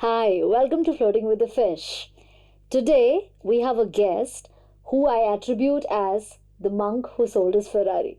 Hi, welcome to Flirting with the Fish. Today we have a guest who I attribute as the monk who sold his Ferrari.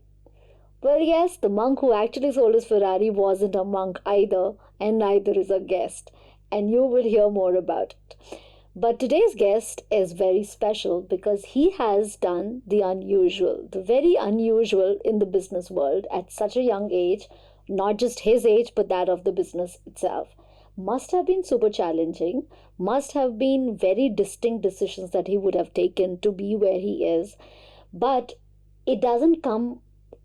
Well, yes, the monk who actually sold his Ferrari wasn't a monk either, and neither is a guest, and you will hear more about it. But today's guest is very special because he has done the unusual, the very unusual in the business world at such a young age, not just his age, but that of the business itself. Must have been super challenging, must have been very distinct decisions that he would have taken to be where he is. But it doesn't come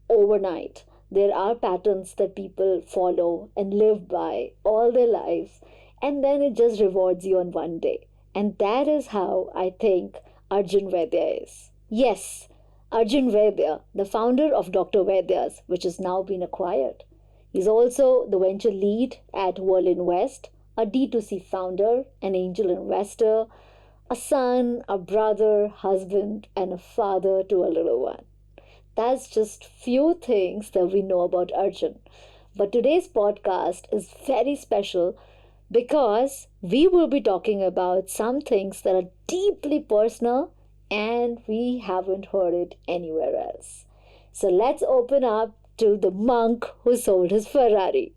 overnight. There are patterns that people follow and live by all their lives, and then it just rewards you on one day. And that is how I think Arjun Vaidya is. Yes, Arjun Vaidya, the founder of Dr. Vaidya's, which has now been acquired. He's also the venture lead at World Invest, a D2C founder, an angel investor, a son, a brother, husband, and a father to a little one. That's just few things that we know about Arjun. But today's podcast is very special because we will be talking about some things that are deeply personal and we haven't heard it anywhere else. So let's open up to the monk who sold his Ferrari.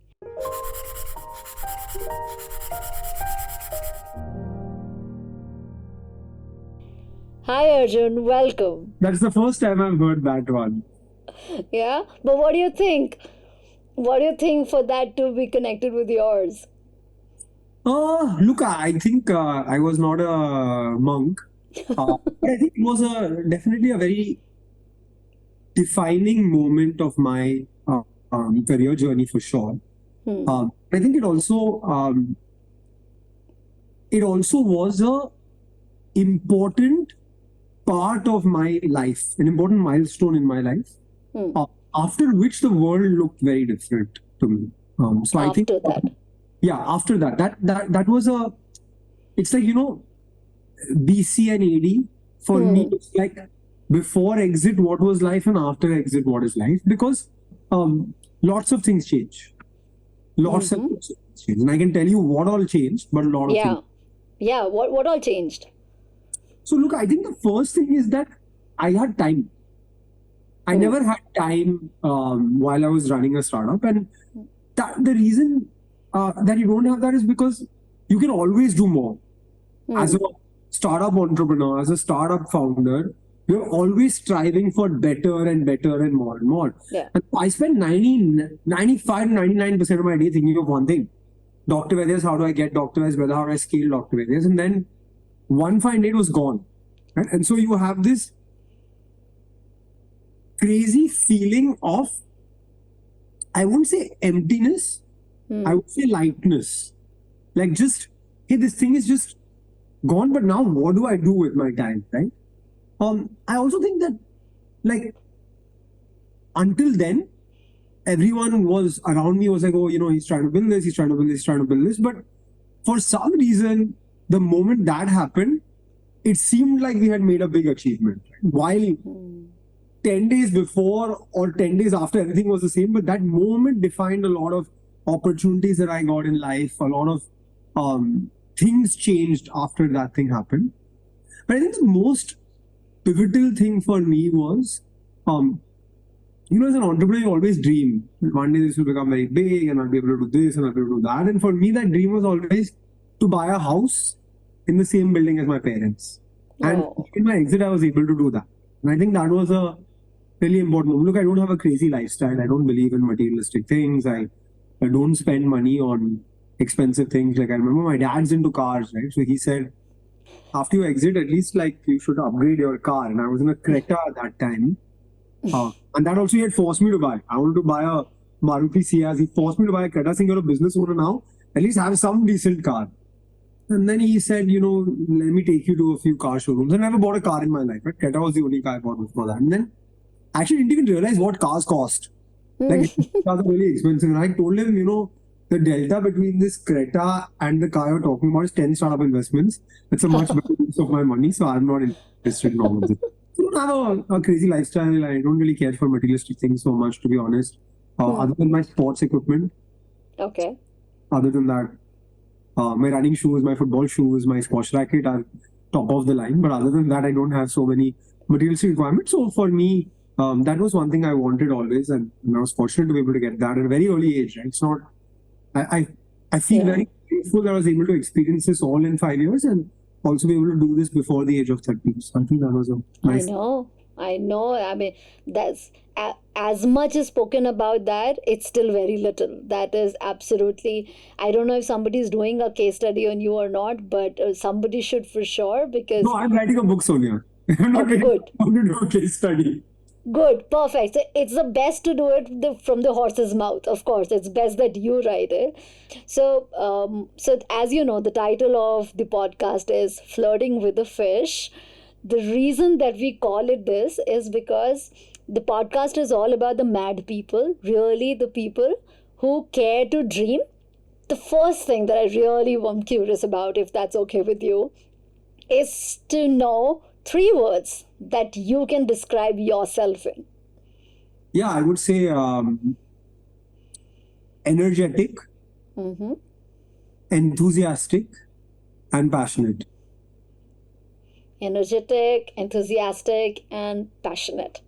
Hi Arjun, welcome. That's the first time I've heard that one. Yeah, but what do you think? What do you think for that to be connected with yours? Look, I think I was not a monk, but I think it was definitely a very defining moment of my career journey for sure. Hmm. I think it also was a important part of my life, an important milestone in my life, Hmm. after which the world looked very different to me. So I think, After that. yeah, after that was it's like, BC and AD for me. It's like before exit, what was life, and after exit, what is life? Because lots of things change. Lots of things change. And I can tell you what all changed, but a lot of Yeah. things. Yeah, what all changed? So look, I think the first thing is that I had time. I never had time while I was running a startup, and the reason that you don't have that is because you can always do more. As a startup entrepreneur, as a startup founder, you're always striving for better and better and more and more. Yeah. And I spend 95 to 99% of my day thinking of one thing: Dr. Vedya's, how do I get Dr. Vedya's, how do I scale Dr. Vedya's? And then one fine day it was gone. Right? And so you have this crazy feeling of, I wouldn't say emptiness, I would say lightness. Like, just, hey, this thing is just gone, but now what do I do with my time, right? I also think that, like, until then, everyone was around me was like, oh, he's trying to build this, he's trying to build this, he's trying to build this. But for some reason, the moment that happened, it seemed like we had made a big achievement. While 10 days before or 10 days after, everything was the same, but that moment defined a lot of opportunities that I got in life. A lot of things changed after that thing happened. But I think the most pivotal thing for me was, as an entrepreneur, you always dream. One day this will become very big and I'll be able to do this and I'll be able to do that. And for me, that dream was always to buy a house in the same building as my parents. And in my exit, I was able to do that. And I think that was a really important moment. Look, I don't have a crazy lifestyle. I don't believe in materialistic things. I don't spend money on expensive things. Like, I remember my dad's into cars, right? So he said, after you exit, at least like you should upgrade your car. And I was in a Creta at that time. And that also he had forced me to buy. I wanted to buy a Maruti Ciaz. He forced me to buy a Creta, saying you're a business owner now. At least have some decent car. And then he said, let me take you to a few car showrooms. And I never bought a car in my life. But Creta was the only car I bought before that. And then I actually didn't even realize what cars cost. Like, cars are really expensive. And I told him, the delta between this Creta and the car you're talking about is 10 startup investments. It's a much better use of my money. So I'm not interested in all of this. I don't have a crazy lifestyle. I don't really care for materialistic things so much, to be honest. Other than my sports equipment. Okay. Other than that, My running shoes, my football shoes, my squash racket are top of the line. But other than that, I don't have so many materialistic requirements. So for me, that was one thing I wanted always, and I was fortunate to be able to get that at a very early age. Right? It's not. I I feel very grateful that I was able to experience this all in 5 years and also be able to do this before the age of 30. So I think that was a nice. I know. I mean, that's as much as spoken about that, it's still very little. That is absolutely. I don't know if somebody is doing a case study on you or not, but somebody should for sure because. No, I'm writing a book, Sonia. I'm not ready Good. to do a case study. Good, perfect. So it's the best to do it from the horse's mouth. Of course, it's best that you write it. So as you know, the title of the podcast is "Flirting with the Fish." The reason that we call it this is because the podcast is all about the mad people, really the people who care to dream. The first thing that I really am curious about, if that's okay with you, is to know three words that you can describe yourself in. Yeah, I would say energetic, enthusiastic, and passionate. Energetic, enthusiastic, and passionate.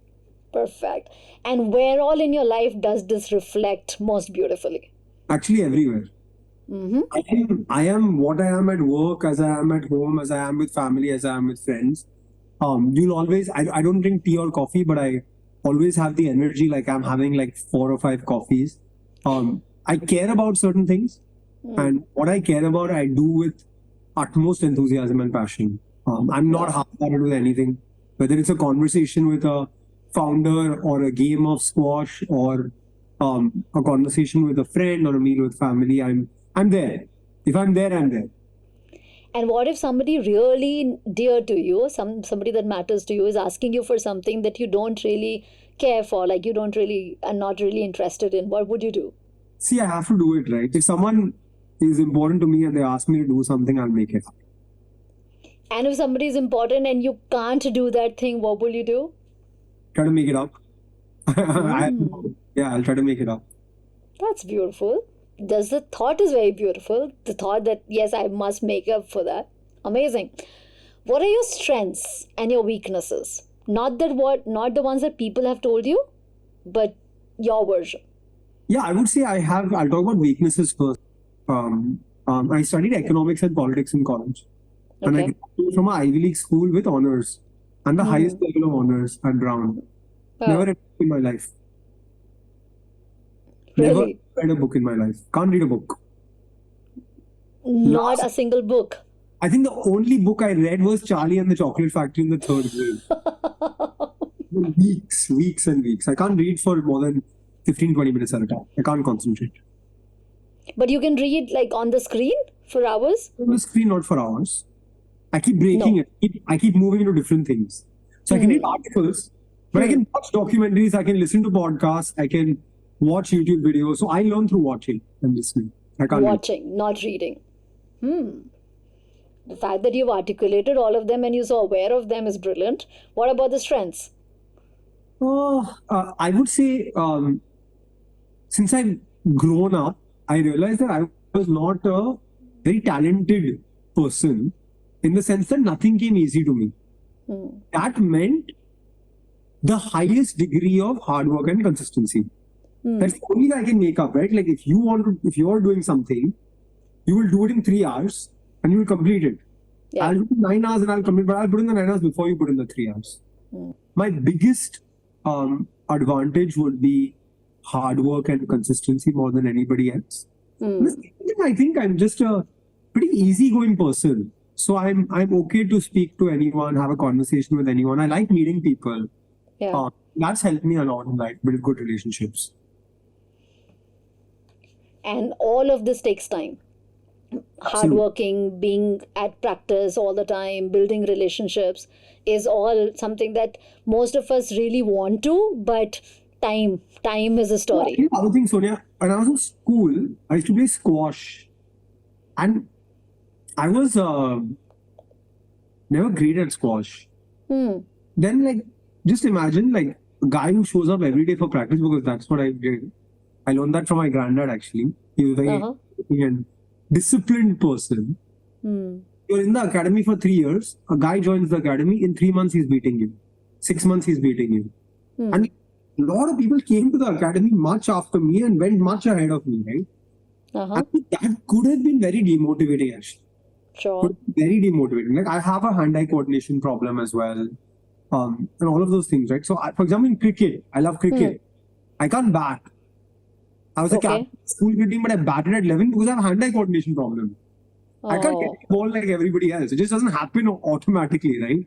Perfect. And where all in your life does this reflect most beautifully? Actually, everywhere. I am what I am at work, as I am at home, as I am with family, as I am with friends. You'll always, I don't drink tea or coffee, but I always have the energy like I'm having like 4 or 5 coffees. I care about certain things, and what I care about, I do with utmost enthusiasm and passion. I'm not half-hearted with anything, whether it's a conversation with a founder or a game of squash or a conversation with a friend or a meal with family. I'm there. If I'm there, I'm there. And what if somebody really dear to you, somebody that matters to you, is asking you for something that you don't really care for, like you don't really are not really interested in? What would you do? See, I have to do it, right? If someone is important to me and they ask me to do something, I'll make it. And if somebody is important and you can't do that thing, what will you do? Try to make it up. I'll try to make it up. That's beautiful. The thought is very beautiful. The thought that, yes, I must make up for that. Amazing. What are your strengths and your weaknesses? Not the ones that people have told you, but your version. Yeah, I would say I'll talk about weaknesses first. I studied economics and politics in college. And I graduated from an Ivy League school with honors and the highest level of honors at Brown. Never read a book in my life. Never Really? read a book in my life. Can't read a book. Not a single book. I think the only book I read was Charlie and the Chocolate Factory in the 3rd grade. Weeks and weeks. I can't read for more than 15-20 minutes at a time. I can't concentrate. But you can read like on the screen for hours? On the screen, not for hours. I keep breaking it. I keep moving into different things. So I can read articles, but I can watch documentaries, I can listen to podcasts, I can watch YouTube videos. So I learn through watching and listening. I can't Watching, not reading. The fact that you've articulated all of them and you're so aware of them is brilliant. What about the strengths? I would say since I've grown up, I realized that I was not a very talented person in the sense that nothing came easy to me. That meant the highest degree of hard work and consistency. That's the only thing I can make up, right? Like if you're doing something, you will do it in 3 hours and you will complete it. Yeah. I'll do 9 hours and I'll complete, but I'll put in the 9 hours before you put in the 3 hours. My biggest advantage would be hard work and consistency more than anybody else. I think I'm just a pretty easygoing person. So I'm okay to speak to anyone, have a conversation with anyone. I like meeting people. Yeah. That's helped me a lot in life, build good relationships. And all of this takes time. Hardworking, being at practice all the time, building relationships is all something that most of us really want to, but time is a story. The other thing, Sonia, when I was in school, I used to play squash. And I was never great at squash. Then, like, just imagine, like, a guy who shows up every day for practice, because that's what I did. I learned that from my granddad, actually. He was very and disciplined person. You're in the academy for 3 years. A guy joins the academy. In 3 months, he's beating you. 6 months, he's beating you. And a lot of people came to the academy much after me and went much ahead of me, right? I think that could have been very demotivating, actually. Sure. Very demotivating. Like, I have a hand-eye coordination problem as well, and all of those things, right? So, for example, in cricket, I love cricket. I can't bat. I was a captain of school cricket, but I batted at 11 because I have a hand-eye coordination problem. I can't get the ball like everybody else. It just doesn't happen automatically, right?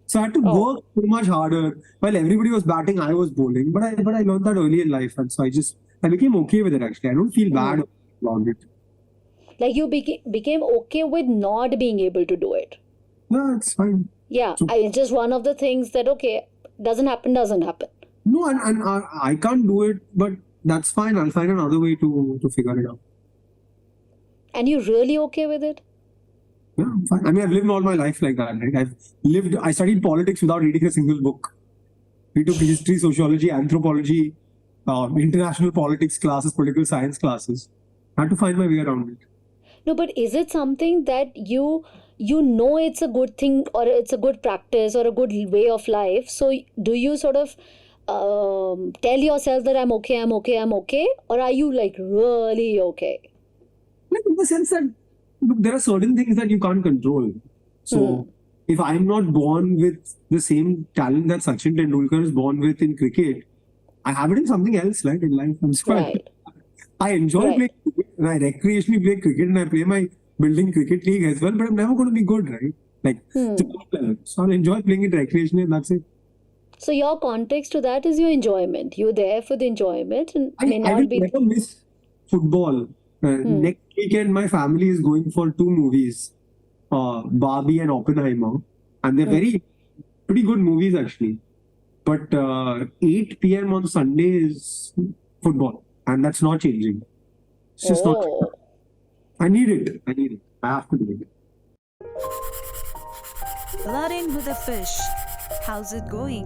So I had to work so much harder. While everybody was batting, I was bowling. But I learned that early in life, and so I became okay with it. Actually, I don't feel bad about it. Like you became okay with not being able to do it. Yeah, it's fine. Yeah, it's just one of the things that doesn't happen. No, and I can't do it, but that's fine. I'll find another way to figure it out. And you're really okay with it? Yeah, I'm fine. I mean, I've lived all my life like that, right? I studied politics without reading a single book. We took history, sociology, anthropology, international politics classes, political science classes. I had to find my way around it. No, but is it something that you know it's a good thing or it's a good practice or a good way of life? So do you sort of tell yourself that I'm okay? Or are you like really okay? Like, in the sense that, look, there are certain things that you can't control. So if I'm not born with the same talent that Sachin Tendulkar is born with in cricket, I have it in something else, right, in life. I'm Right. I enjoy playing cricket, and I recreationally play cricket, and I play my building cricket league as well, but I'm never going to be good, right? Like, so I'll enjoy playing it recreationally, and that's it. So your context to that is your enjoyment. You're there for the enjoyment and I will never miss football. Next weekend, my family is going for 2 movies, Barbie and Oppenheimer, and they're pretty good movies actually. But 8 p.m. on Sunday is football, and that's not changing. It's just not. I need it. I have to do it. Flirting with a fish. How's it going?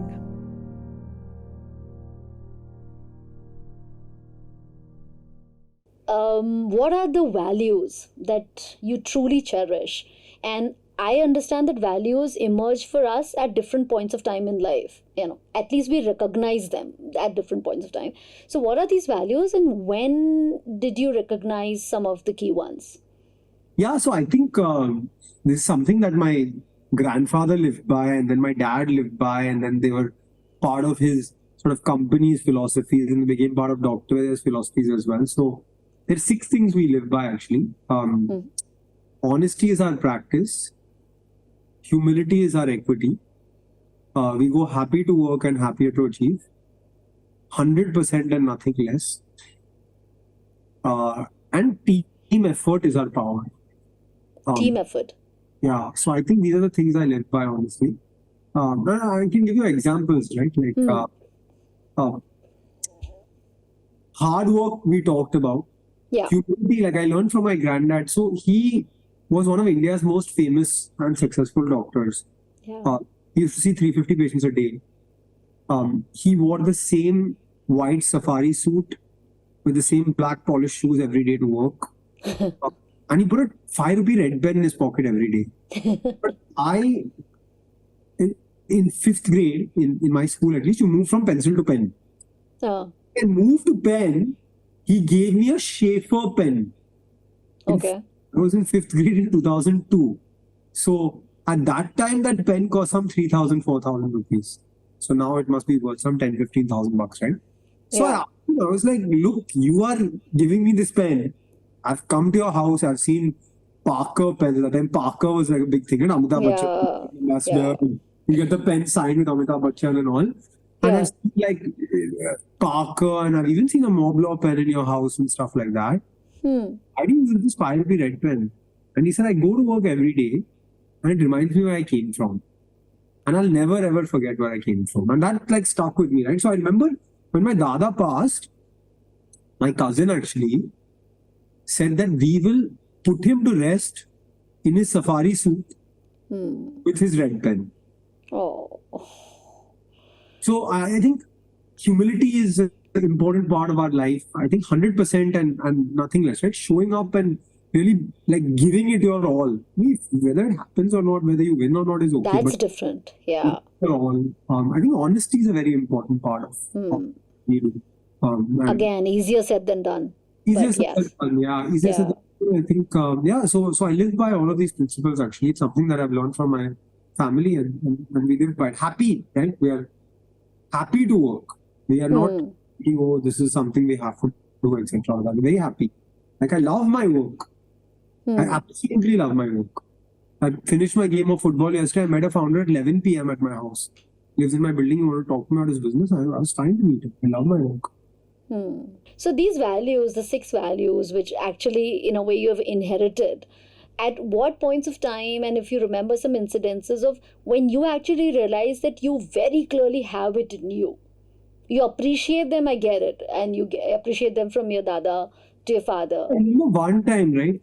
What are the values that you truly cherish? And I understand that values emerge for us at different points of time in life. At least we recognize them at different points of time. So what are these values and when did you recognize some of the key ones? Yeah, so I think this is something that my grandfather lived by, and then my dad lived by, and then they were part of his sort of company's philosophies, and they became part of Dr. Vaidya's philosophies as well. So there are 6 things we live by actually. Honesty is our practice. Humility is our equity. We go happy to work and happier to achieve. 100% and nothing less. And team effort is our power. Team effort. Yeah, so I think these are the things I live by, honestly. I can give you examples, right? Like hard work we talked about. Yeah. Humility, like I learned from my granddad. So he was one of India's most famous and successful doctors. Yeah. He used to see 350 patients a day. He wore the same white safari suit with the same black polished shoes every day to work. And he put a 5 rupee red pen in his pocket every day. But in 5th grade, in my school at least, you move from pencil to pen. And move to pen, he gave me a Schaefer pen. Okay. I was in 5th grade in 2002. So at that time, that pen cost some 3,000, 4,000 rupees. So now it must be worth some 10, 15,000 bucks, right? So I was like, look, you are giving me this pen. I've come to your house. I've seen Parker pens. At that time, Parker was like a big thing. And Amitabh Bachchan, ambassador. You get the pen signed with Amitabh Bachchan and all. And I've seen like Parker, and I've even seen a Moblor pen in your house and stuff like that. I didn't use this 5 rupee red pen. And he said, I go to work every day and it reminds me where I came from. And I'll never ever forget where I came from. And that like stuck with me, right? So I remember when my dada passed, my cousin actually said that we will put him to rest in his safari suit with his red pen. Oh. So I think humility is an important part of our life. I think 100% and nothing less, right? Showing up and really like giving it your all. Whether it happens or not, whether you win or not is okay. That's But different. Yeah. your all. I think honesty is a very important part of you do. And Again, easier said than done. easier But said yes. than done. Yeah, easier said Yeah. than done. I think, so I live by all of these principles actually. It's something that I've learned from my family and we live by it. Happy, right? We are happy to work. We are not thinking, oh, this is something we have to do, etc. I'm very happy. Like, I love my work. I absolutely love my work. I finished my game of football yesterday. I met a founder at 11 p.m. at my house. Lives in my building. He wanted to talk to me about his business. I was trying to meet him. I love my work. So these values, the 6 values, which actually in a way you have inherited, at what points of time, and if you remember some incidences of when you actually realize that you very clearly have it in you, you appreciate them, I get it, and you appreciate them from your dada to your father. And one time, right,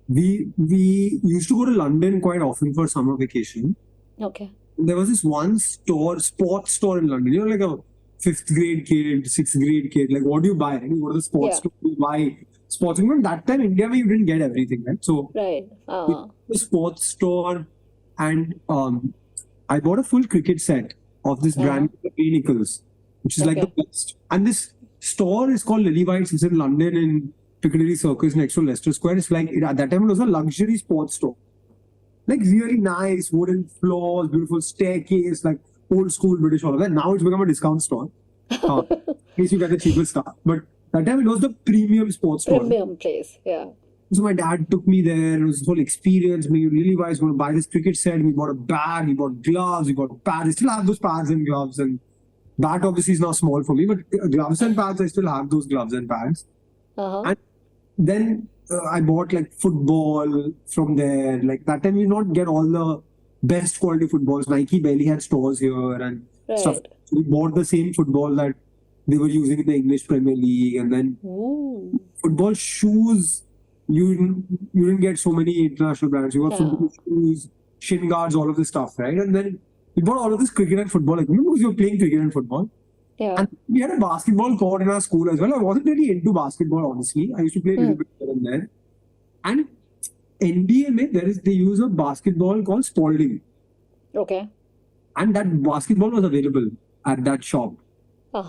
we used to go to London quite often for summer vacation. Okay. There was this one store, sports store in London. Like a 5th grade kid, 6th grade kid. Like, what do you buy? You go to the sports store, you buy sports. That time, India, you didn't get everything, right? So, right. The sports store, and I bought a full cricket set of this brand, Nichols, which is like the best. And this store is called Lily White's. It's in London in Piccadilly Circus next to Leicester Square. It's like, at that time, it was a luxury sports store. Like, really nice, wooden floors, beautiful staircase, like old school British, all of that. Now it's become a discount store. In case you get the cheapest stuff. But that time it was the premium sports store. Premium place, yeah. So my dad took me there. It was this whole experience. Me and Lily was going to buy this cricket set. We bought a bag, we bought gloves, we bought pads. I still have those pads and gloves. And bat obviously is now small for me, but gloves and pads, I still have those gloves and pads. And then I bought like football from there. Like that time, you not get all the best quality footballs. Nike barely had stores here and stuff. So we bought the same football that they were using in the English Premier League. And then football shoes, you didn't get so many international brands. You got football shoes, shin guards, all of this stuff, right? And then we bought all of this cricket and football. Like, because you were playing cricket and football. Yeah. And we had a basketball court in our school as well. I wasn't really into basketball, honestly. I used to play a little bit here and there. And NBA, they use a basketball called Spalding. Okay. And that basketball was available at that shop. We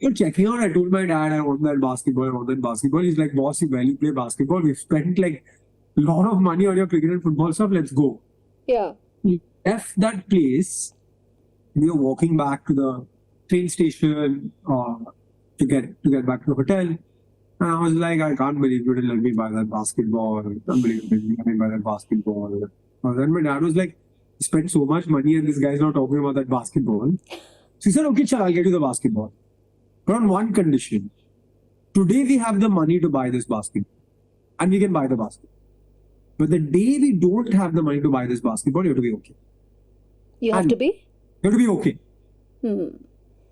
were checking out. I told my dad, I want that basketball. He's like, boss, you barely play basketball. We've spent like a lot of money on your cricket and football stuff. Let's go. Yeah. We left that place. We were walking back to the train station to get back to the hotel. And I was like, I can't believe you didn't let me buy that basketball. I can't believe you didn't let me buy that basketball. And then my dad was like, you spent so much money and this guy's not talking about that basketball. So he said, okay, I'll get you the basketball. But on one condition. Today we have the money to buy this basketball. And we can buy the basketball. But the day we don't have the money to buy this basketball, you have to be okay. You have to be? You have to be okay.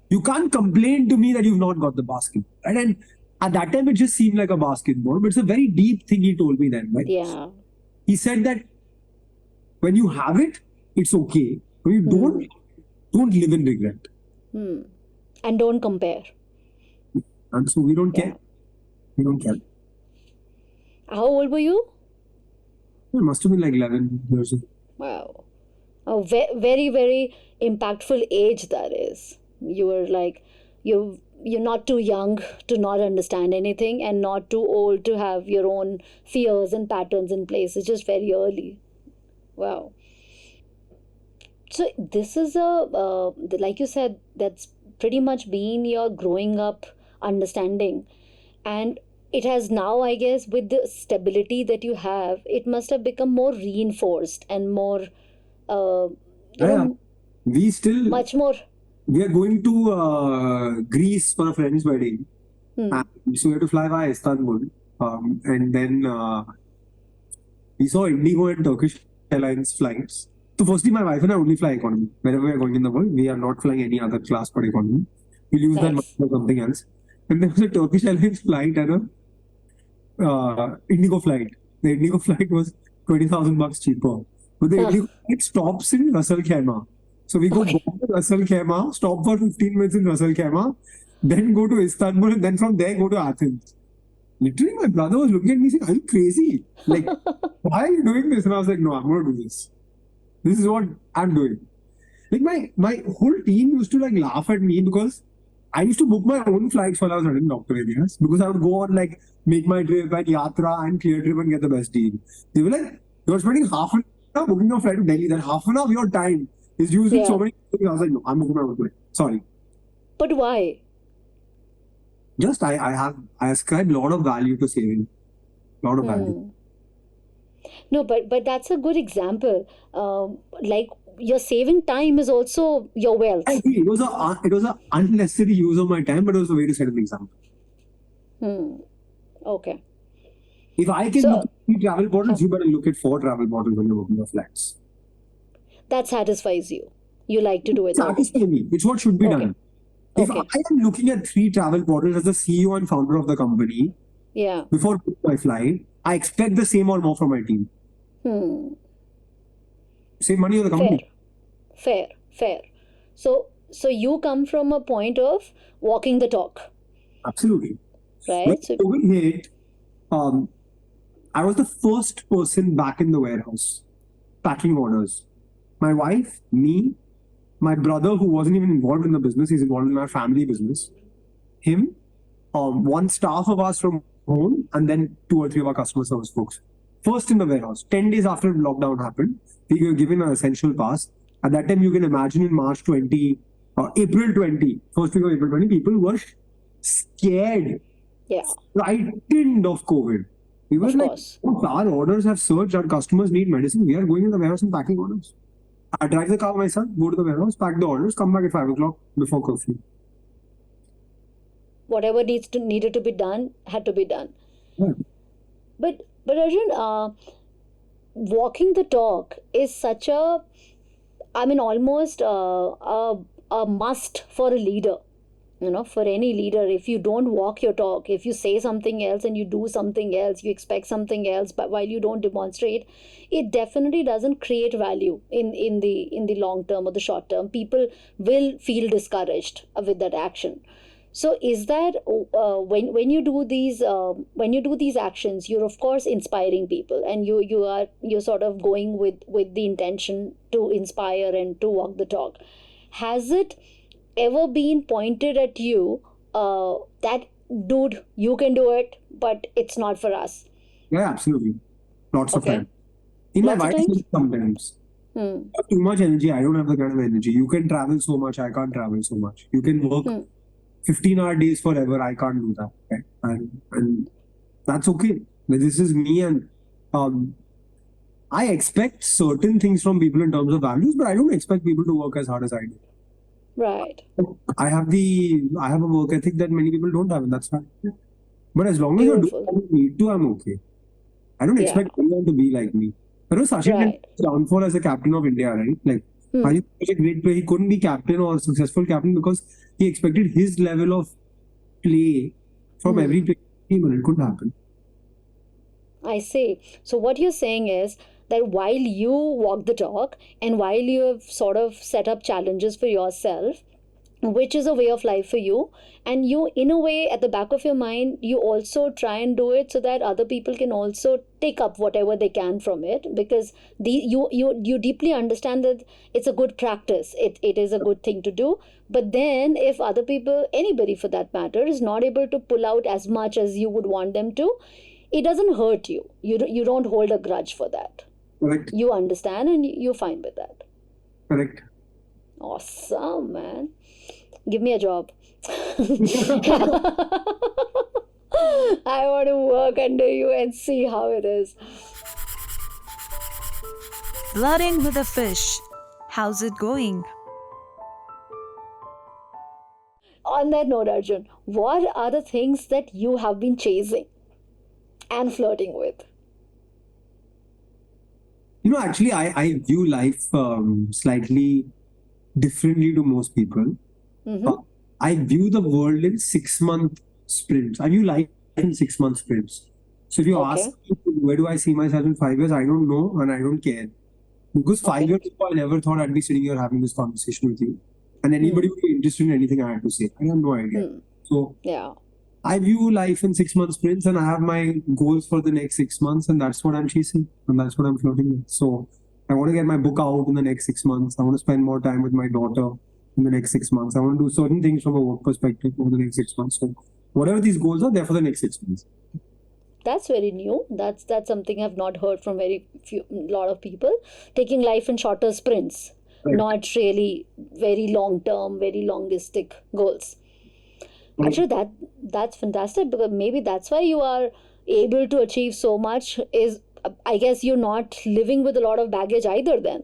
You can't complain to me that you've not got the basketball. Right? And at that time, it just seemed like a basketball. But it's a very deep thing he told me then. Right? Yeah. He said that when you have it, it's okay. When you don't live in regret. And don't compare. And so we don't care. We don't care. How old were you? It must have been like 11 years old. Wow. A very, very impactful age that is. You were like, you're not too young to not understand anything and not too old to have your own fears and patterns in place. It's just very early. Wow. So this is like you said, that's pretty much been your growing up understanding. And it has now, I guess, with the stability that you have, it must have become more reinforced and more, much more. We are going to Greece for a friend's wedding. So we have to fly via Istanbul. And then we saw Indigo and Turkish Airlines flights. So firstly, my wife and I only fly economy. Wherever we are going in the world, we are not flying any other class but economy. We'll use that money for something else. And there was a Turkish Airlines flight and a Indigo flight. The Indigo flight was $20,000 cheaper. But the Indigo flight stops in Ras Al Khaimah. So we go back to Ras Al Khaimah, stop for 15 minutes in Ras Al Khaimah, then go to Istanbul, and then from there go to Athens. Literally, my brother was looking at me saying, "Are you crazy? Like, why are you doing this?" And I was like, "No, I'm going to do this. This is what I'm doing." Like my whole team used to like laugh at me because I used to book my own flights while I was running Dr. Areas because I would go on like make my trip and yatra and clear trip and get the best deal. They were like, "You're spending half an hour booking a flight to Delhi. That half an hour of your time is used in so many things." I was like, "No, I'm booking my own flight. Sorry." But why? Just I ascribe a lot of value to saving. A lot of value. No, but that's a good example. Like your saving time is also your wealth. I agree. It was a unnecessary use of my time, but it was a way to set an example. Okay. If I can So- look at 3 travel portals, you better look at 4 travel portals when you're booking your flights. That satisfies you. You like to do it. Satisfy me. It's what should be Okay. done. If Okay. I am looking at 3 travel portals as the CEO and founder of the company Yeah. before booking my flight, I expect the same or more from my team. Save money on the company. Fair. So you come from a point of walking the talk, Absolutely. When right? So COVID hit, I was the first person back in the warehouse packing orders. My wife, me, my brother, who wasn't even involved in the business, he's involved in our family business. Him, one staff of ours from home, and then 2 or 3 of our customer service folks. First in the warehouse. 10 days after lockdown happened, we were given an essential pass. At that time, you can imagine in March 20, April 20, first week of April 20, people were scared, yeah, frightened of COVID. We were of like, course. "Oh, our orders have surged, our customers need medicine. We are going in the warehouse and packing orders." I drive the car myself, go to the warehouse, pack the orders, come back at 5 o'clock before curfew. Whatever needed to be done had to be done. Yeah. But Arjun, walking the talk is such a, I mean, almost a must for a leader. You know, for any leader, if you don't walk your talk, if you say something else and you do something else, you expect something else, but while you don't demonstrate, it definitely doesn't create value in the long term or the short term. People will feel discouraged with that action. So is that when you do these actions, you're of course inspiring people, and you're sort of going with the intention to inspire and to walk the talk. Has it ever been pointed at you that, dude, you can do it, but it's not for us? Yeah, absolutely. Lots of Okay. time. In my Lots of wife times? sometimes. I have too much energy. I don't have the kind of energy. You can travel so much. I can't travel so much. You can work 15-hour days forever. I can't do that. Okay? And that's okay. This is me, and I expect certain things from people in terms of values, but I don't expect people to work as hard as I do. Right. I have a work ethic that many people don't have, and that's fine. But as long as you're doing Beautiful. what you need to, I'm okay. I don't expect anyone to be like me. That was Sachin Right. Tendulkar's downfall as a captain of India, right? Like, while he was such a great player, he couldn't be captain or successful captain because he expected his level of play from every player, and it couldn't happen. I see. So what you're saying is that while you walk the talk and while you have sort of set up challenges for yourself, which is a way of life for you, and you, in a way, at the back of your mind, you also try and do it so that other people can also take up whatever they can from it, because you deeply understand that it's a good practice, it is a good thing to do. But then if other people, anybody for that matter, is not able to pull out as much as you would want them to, it doesn't hurt you. You don't hold a grudge for that. Correct. You understand and you're fine with that. Correct. Awesome, man. Give me a job. I want to work under you and see how it is. Flirting with a fish. How's it going? On that note, Arjun, what are the things that you have been chasing and flirting with? Actually, I view life slightly differently to most people. I view the world in 6-month sprints. I view life in 6-month sprints. So if you ask me, where do I see myself in 5 years, I don't know and I don't care. Because 5 years ago, I never thought I'd be sitting here having this conversation with you. And anybody would be interested in anything I had to say. I have no idea. So Yeah. I view life in 6 month sprints, and I have my goals for the next 6 months, and that's what I'm chasing, and that's what I'm flirting with. So I want to get my book out in the next 6 months. I want to spend more time with my daughter in the next 6 months. I want to do certain things from a work perspective over the next 6 months. So whatever these goals are, they're for the next 6 months. That's very new. That's something I've not heard from very few lot of people. Taking life in shorter sprints, Right. not really very long term, very longistic goals. Actually, that's fantastic, because maybe that's why you are able to achieve so much. Is I guess you're not living with a lot of baggage either. Then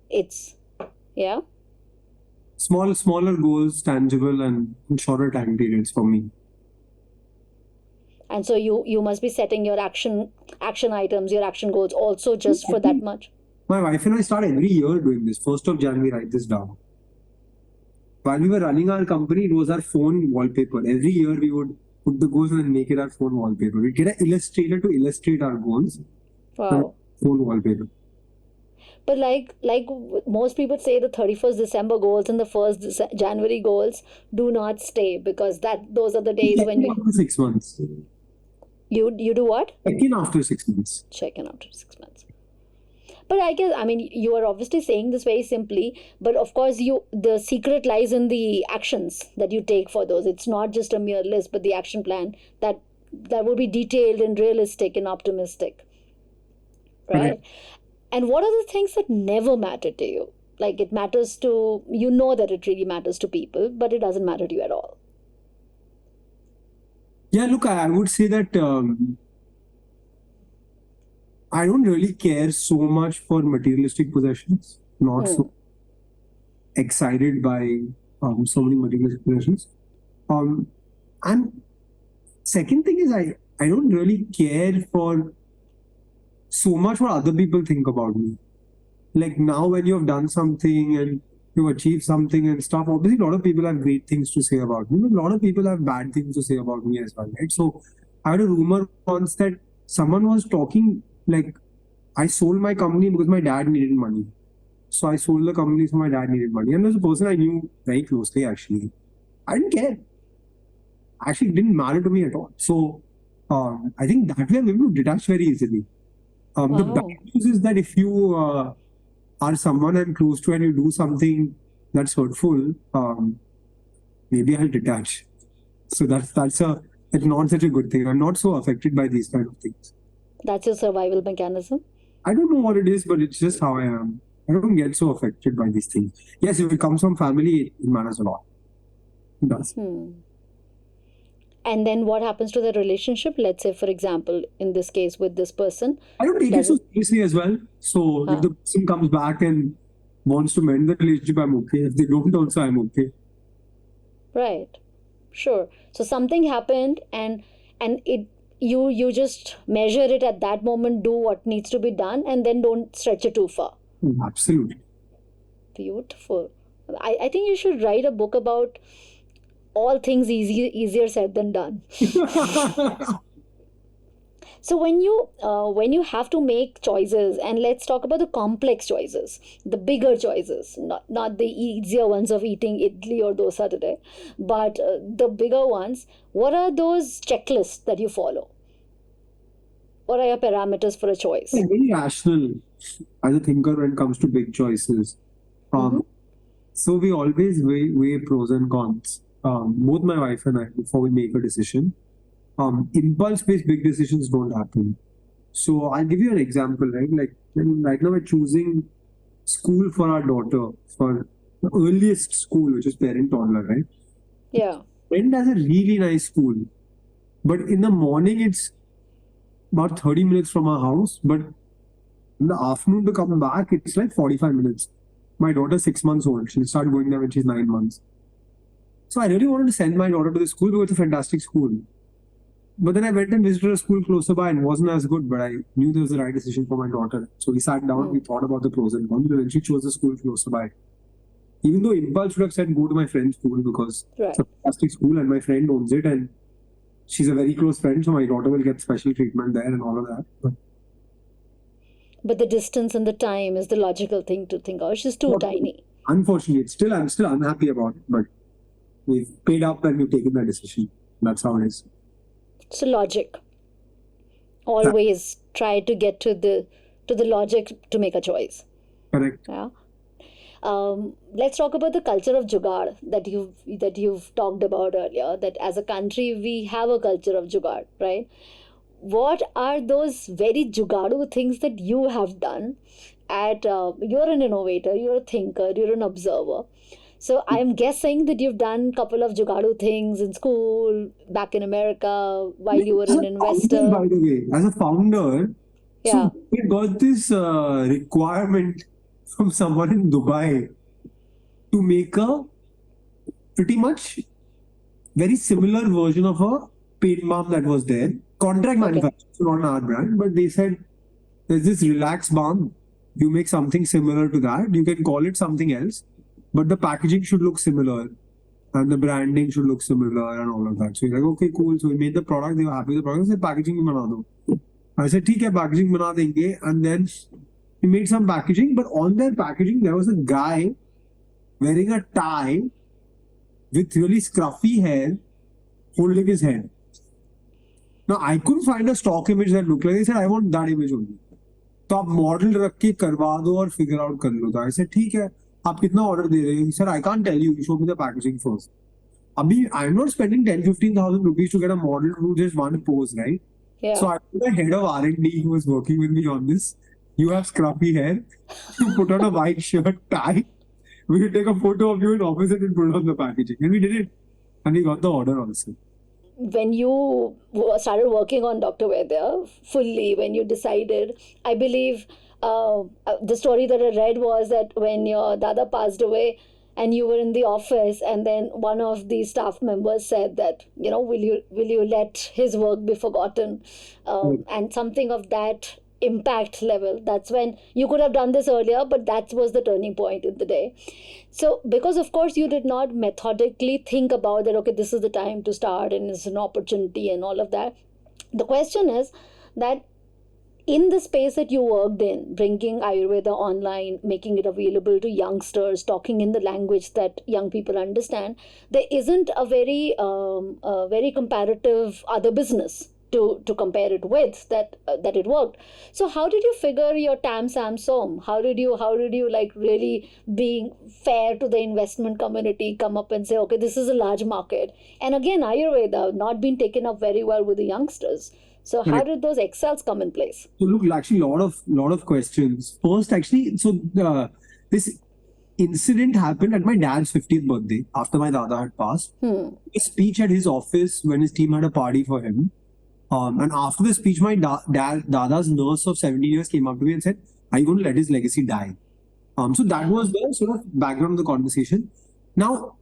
it's yeah. Smaller goals, tangible, and shorter time periods for me. And so you must be setting your action items, your action goals also just for that much. My wife and I start every year doing this. 1st of January, write this down. While we were running our company, it was our phone wallpaper. Every year we would put the goals and then make it our phone wallpaper. We'd get an illustrator to illustrate our goals. Wow. Phone wallpaper. But like most people say, the 31st December goals and the 1st January goals do not stay, because those are the days when After 6 months. you do what? Check in after 6 months. Check in after 6 months. But I guess, I mean, you are obviously saying this very simply, but of course the secret lies in the actions that you take for those. It's not just a mere list, but the action plan that will be detailed and realistic and optimistic. Right? Okay. And what are the things that never matter to you? Like, it matters to, you know that it really matters to people, but it doesn't matter to you at all. Yeah, look, I would say that I don't really care so much for materialistic possessions. Not so excited by so many materialistic possessions. And second thing is I don't really care for so much what other people think about me. Like, now when you have done something and you've achieved something and stuff, obviously a lot of people have great things to say about me, but a lot of people have bad things to say about me as well, right? So I had a rumor once that someone was talking, like, I sold my company because my dad needed money. So I sold the company so my dad needed money. And there's a person I knew very closely, actually. I didn't care. Actually, it didn't matter to me at all. So I think that way I'm able to detach very easily. The Wow. bad news is that if you are someone I'm close to and you do something that's hurtful, maybe I'll detach. So it's not such a good thing. I'm not so affected by these kind of things. That's your survival mechanism. I don't know what it is, but it's just how I am. I don't get so affected by these things. Yes, if it comes from family, it matters a lot. It does. And then what happens to the relationship? Let's say, for example, in this case with this person. I don't take it so seriously as well. So if the person comes back and wants to mend the relationship, I'm okay. If they don't, also I'm okay. Right. Sure. So something happened, and it you just measure it at that moment, do what needs to be done, and then don't stretch it too far. Absolutely. Beautiful. I think you should write a book about all things easier said than done. So when you have to make choices, and let's talk about the complex choices, the bigger choices, not the easier ones of eating idli or dosa today, but the bigger ones. What are those checklists that you follow? What are your parameters for a choice? I'm very rational as a thinker when it comes to big choices. So we always weigh pros and cons. Both my wife and I, before we make a decision. Impulse-based big decisions don't happen. So I'll give you an example, right? Like, right now we're choosing school for our daughter, for the earliest school, which is parent toddler, right? Yeah. Friend has a really nice school, but in the morning it's about 30 minutes from our house, but in the afternoon to come back, it's like 45 minutes. My daughter's 6 months old. She'll start going there when she's 9 months. So I really wanted to send my daughter to the school because it's a fantastic school. But then I went and visited a school closer by and it wasn't as good, but I knew there was the right decision for my daughter. So we sat down, we thought about the pros and cons, and then she chose the school closer by. Even though impulse would have said go to my friend's school because it's a fantastic school and my friend owns it and she's a very close friend, so my daughter will get special treatment there and all of that. But the distance and the time is the logical thing to think of. She's too tiny. Unfortunately, I'm still unhappy about it, but we've paid up and we've taken that decision. That's how it is. So logic. Always try to get to the logic to make a choice. Correct. Yeah. Let's talk about the culture of jugaad that you've talked about earlier. That as a country we have a culture of jugaad, right? What are those very jugaadu things that you have done? You're an innovator, you're a thinker, you're an observer. So I'm guessing that you've done a couple of jugaadu things in school, back in America, while you were As an a founder, investor. by the way, as a founder, Yeah. so we got this requirement from someone in Dubai to make a pretty much very similar version of a paint balm that was there. Contract Okay. manufacturer, so not our brand, but they said there's this relax balm. You make something similar to that. You can call it something else, but the packaging should look similar and the branding should look similar and all of that. So you're like, okay, cool. So we made the product. They were happy with the product. They said packaging भी बना दो. I said, ठीक है, packaging बना देंगे. And then we made some packaging, but on their packaging there was a guy wearing a tie with really scruffy hair, holding his head. Now I couldn't find a stock image that looked like. They said, I want that image only. तो आप model रख के करवा दो और figure out कर लो. तो I said, ठीक है, आप कितना ऑर्डर दे रहे हो? Sir, I can't tell you. You show me the packaging first. Abhi, I'm not spending 10-15,000 rupees to get a model to do just one pose, right? Yeah. So I put the head of R&D who was working with me on this. You have scruffy hair. You put on a white shirt, tie. We will take a photo of you in office and put it on the packaging. And we did it. And we got the order also. When you started working on Dr. Vaidya fully, when you decided, I believe the story that I read was that when your dada passed away and you were in the office, and then one of the staff members said that, will you let his work be forgotten? And something of that impact level. That's when you could have done this earlier, but that was the turning point in the day. So, because of course you did not methodically think about that, okay, this is the time to start and it's an opportunity and all of that. The question is that in the space that you worked in, bringing Ayurveda online, making it available to youngsters, talking in the language that young people understand, there isn't a very comparative other business to compare it with that it worked. So how did you figure your tam sam som? How did you like really being fair to the investment community come up and say, okay, this is a large market, and again Ayurveda not being taken up very well with the youngsters? So how did those excels come in place? So look, actually, lot of questions. First, actually, this incident happened at my dad's 50th birthday after my dada had passed. A speech at his office when his team had a party for him. And after the speech, my dada's nurse of 17 years came up to me and said, "Are you going to let his legacy die?" So that was the sort of background of the conversation. Now,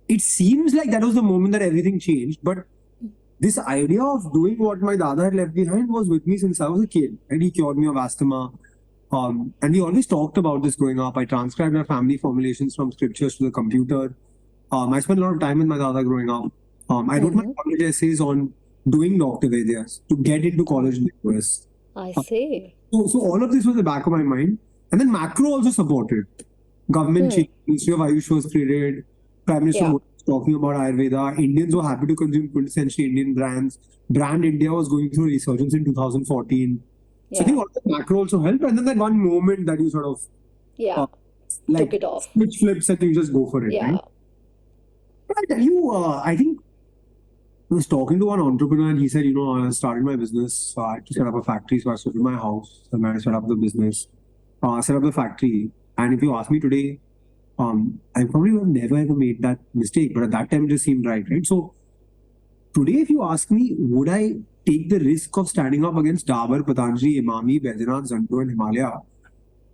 it seems like that was the moment that everything changed, but this idea of doing what my dada had left behind was with me since I was a kid. And he cured me of asthma. And we always talked about this growing up. I transcribed our family formulations from scriptures to the computer. I spent a lot of time with my dada growing up. I wrote my college essays on doing Dr. Vaidya's to get into college in the US. I see. So all of this was in the back of my mind. And then macro also supported. Government change, Ministry of Ayush was created. Prime Minister was talking about Ayurveda. Indians were happy to consume quintessentially Indian brands. Brand India was going through resurgence in 2014. So I think all the macro also helped. And then that one moment that you sort of took it off. Switch flips and you just go for it. Right? But I tell you, I think I was talking to one entrepreneur and he said, I started my business. So I had to set up a factory. So I sold my house. And I set up the business. Set up the factory. And if you ask me today, I probably would have never ever made that mistake. But at that time, it just seemed right? So today, if you ask me, would I take the risk of standing up against Dabur, Patanjali, Imami, Baidyanath, Zandu and Himalaya?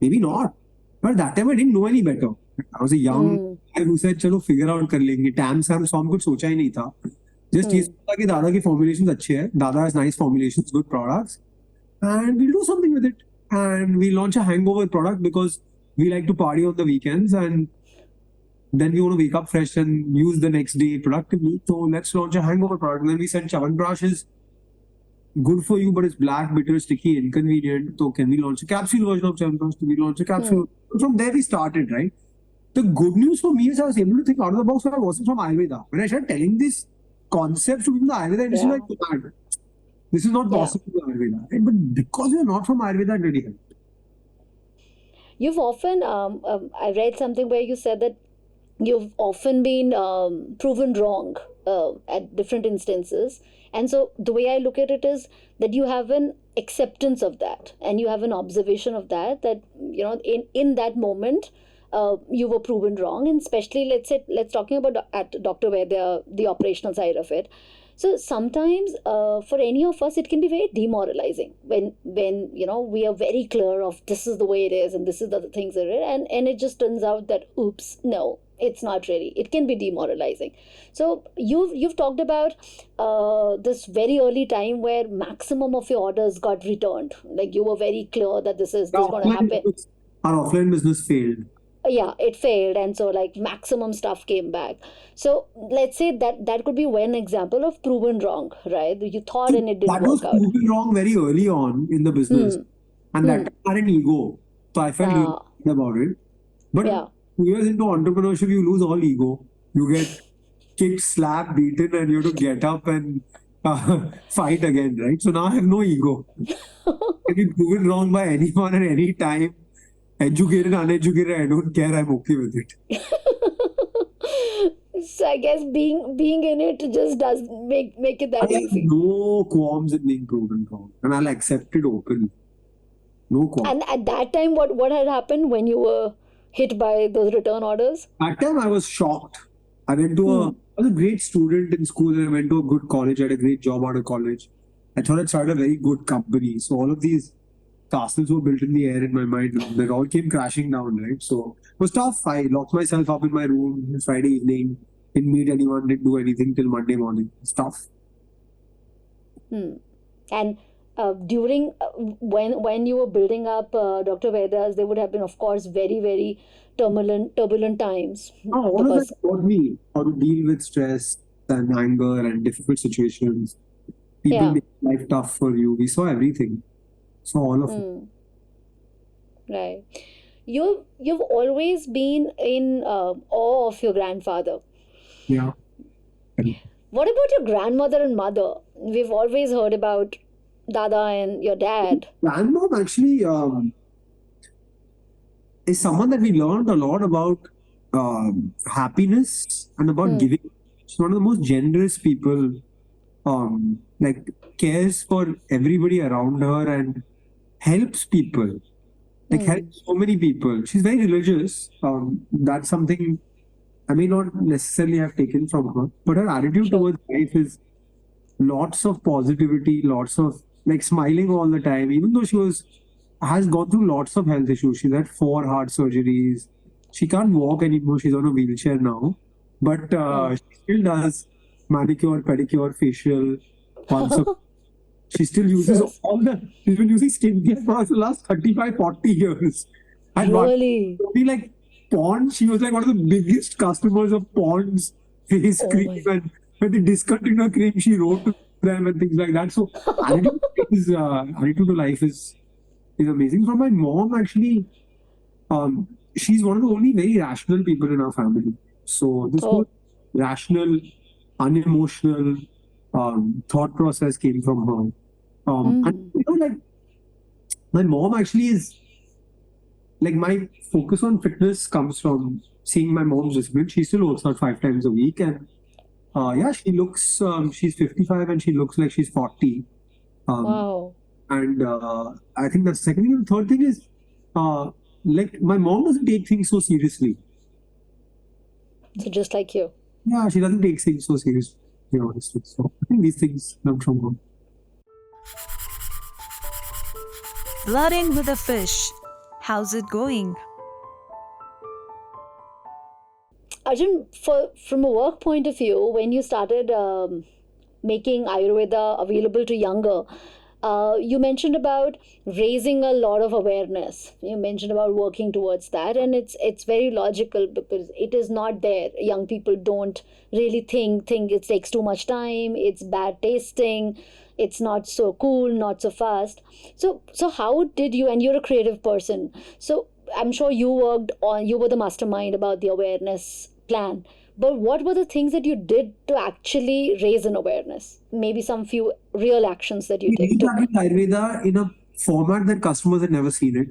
Maybe not. But at that time, I didn't know any better. I was a young guy who said, chalo, figure out kar lenge. Tam Sam Som kuch socha hi nahi tha. Just ये सोचा कि दादा की formulations अच्छे हैं. Dada has nice formulations, good products. And we'll do something with it. And we launch a hangover product because we like to party on the weekends and then we want to wake up fresh and use the next day productively. So let's launch a hangover product. And then we said Chyawanprash is good for you, but it's black, bitter, sticky, inconvenient. So can we launch a capsule version of Chyawanprash? We launch a capsule. From there we started, right? The good news for me is I was able to think out of the box when I wasn't from Ayurveda. When I started telling this concept to people in the Ayurveda industry, like, This is not Yeah. possible in Ayurveda. Right? But because you're not from Ayurveda, it really helped. You've often, I read something where you said that you've often been proven wrong at different instances. And so the way I look at it is that you have an acceptance of that and you have an observation of that, that, in that moment, you were proven wrong. And especially, let's talking about at Dr. Vaidya, the operational side of it. So sometimes for any of us, it can be very demoralizing when we are very clear of this is the way it is and this is the things that it is, and it just turns out that oops, no, it's not really. It can be demoralizing. So you've talked about this very early time where maximum of your orders got returned. Like you were very clear that this is going to happen. Our offline business failed. Yeah, it failed, and so like maximum stuff came back. So let's say that could be one example of proven wrong, right? You thought and it didn't That was work out. proven wrong very early on in the business, and that time I had an ego, so I felt really bad about it. But Yeah. 2 years into entrepreneurship, you lose all ego. You get kicked, slapped, beaten, and you have to get up and fight again, right? So now I have no ego. Can be proven wrong by anyone at any time. Educated, uneducated, I don't care. I'm okay with it. So I guess being in it just does make it that I have easy. no qualms in being proven wrong, and I'll accept it openly. No qualms. And at that time, what had happened when you were hit by those return orders? That time I was shocked. I went to I was a great student in school and I went to a good college. I had a great job out of college. I thought I'd started a very good company. So all of these castles were built in the air in my mind. They all came crashing down, right? So it was tough. I locked myself up in my room on Friday evening. Didn't meet anyone, didn't do anything till Monday morning. It's tough. And during when you were building up Dr. Vedas, there would have been, of course, very, very turbulent times. All of that taught me how to deal with stress and anger and difficult situations. People make life tough for you. We saw everything. So all of it. Right. You've always been in awe of your grandfather. Yeah. What about your grandmother and mother? We've always heard about Dada and your dad. Grandmom actually is someone that we learned a lot about happiness and about giving. She's one of the most generous people. Like cares for everybody around her and helps people. Like helps so many people. She's very religious. That's something I may not necessarily have taken from her, but her attitude towards life is lots of positivity, lots of like smiling all the time. Even though she has gone through lots of health issues. She's had 4 heart surgeries. She can't walk anymore. She's on a wheelchair now, but she still does manicure, pedicure, facial. She still uses she's been using skincare products for the last 35, 40 years. And Really? like Pond, she was like one of the biggest customers of Pond's face cream. And when they discontinued her cream, she wrote to them and things like that. So attitude to life is amazing. From my mom, actually, she's one of the only very rational people in our family. So this whole rational, unemotional thought process came from her. And like my mom actually is like my focus on fitness comes from seeing my mom's discipline. She still works out 5 times a week, and she looks she's 55 and she looks like she's 40. Wow. And I think that's the second thing. And the third thing is like my mom doesn't take things so seriously. So just like you. Yeah, she doesn't take things so seriously, honestly. So I think these things come from her. Flirting with a fish. How's it going? Arjun, from a work point of view, when you started making Ayurveda available to younger, you mentioned about raising a lot of awareness. You mentioned about working towards that, and it's very logical because it is not there. Young people don't really think it takes too much time. It's bad tasting. It's not so cool, not so fast. So how did you? And you're a creative person, so I'm sure you were the mastermind about the awareness plan. But what were the things that you did to actually raise an awareness? Maybe some few real actions that you We took. retargeted Ayurveda in a format that customers had never seen it.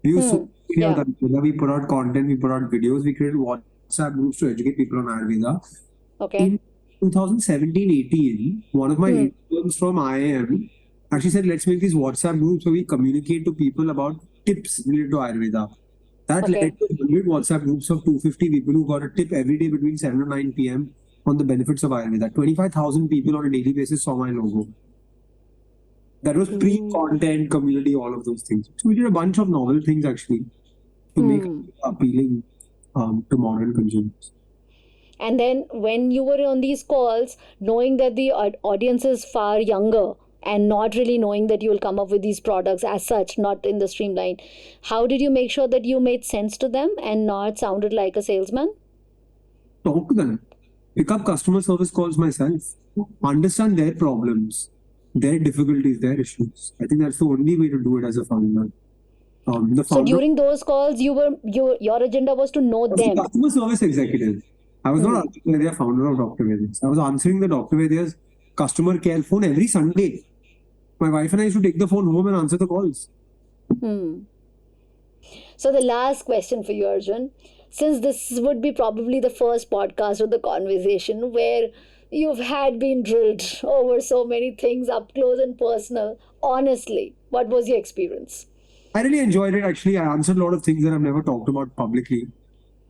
We used social media Yeah. with Ayurveda. We put out content, we put out videos, we created WhatsApp groups to educate people on Ayurveda. Okay. In 2017-18, one of my interns from IIM actually said, let's make these WhatsApp groups where we communicate to people about tips related to Ayurveda. That Okay. led to 100 WhatsApp groups of 250 people who got a tip every day between 7 and 9 p.m. on the benefits of Ayurveda. 25,000 people on a daily basis saw my logo. That was pre-content, community, all of those things. So we did a bunch of novel things actually to make it appealing to modern consumers. And then when you were on these calls, knowing that the audience is far younger and not really knowing that you will come up with these products as such, not in the streamline, how did you make sure that you made sense to them and not sounded like a salesman? Talk to them. Pick up customer service calls myself. Understand their problems, their difficulties, their issues. I think that's the only way to do it as a founder. The So founder during those calls, your agenda was to know was the them. customer service executive. I was not Arjun Vaidya, founder of Dr. Vaidya's. I was answering the Dr. Vaidya's customer care phone every Sunday. My wife and I used to take the phone home and answer the calls. So the last question for you, Arjun, since this would be probably the first podcast or the conversation where you've had been drilled over so many things up close and personal, honestly, what was your experience? I really enjoyed it actually. I answered a lot of things that I've never talked about publicly.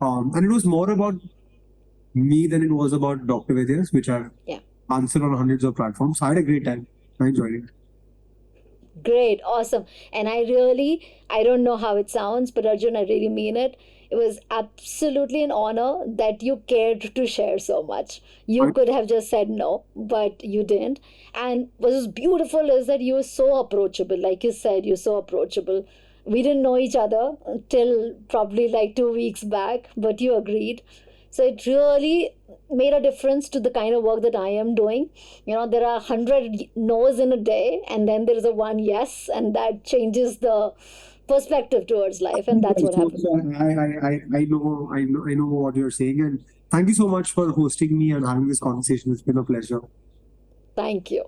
And it was more about me than it was about Dr. Vaidya's, which I've answered on hundreds of platforms. I had a great time. I enjoyed it. Great, awesome. And I don't know how it sounds, but Arjun, I really mean it. It was absolutely an honor that you cared to share so much. You could have just said no, but you didn't. And what was beautiful is that you were so approachable. Like you said, you're so approachable. We didn't know each other till probably like 2 weeks back, but you agreed. So it really made a difference to the kind of work that I am doing. There are 100 no's in a day, and then there's a one yes, and that changes the perspective towards life, and that's what happened. I know what you're saying, and thank you so much for hosting me and having this conversation. It's been a pleasure. Thank you.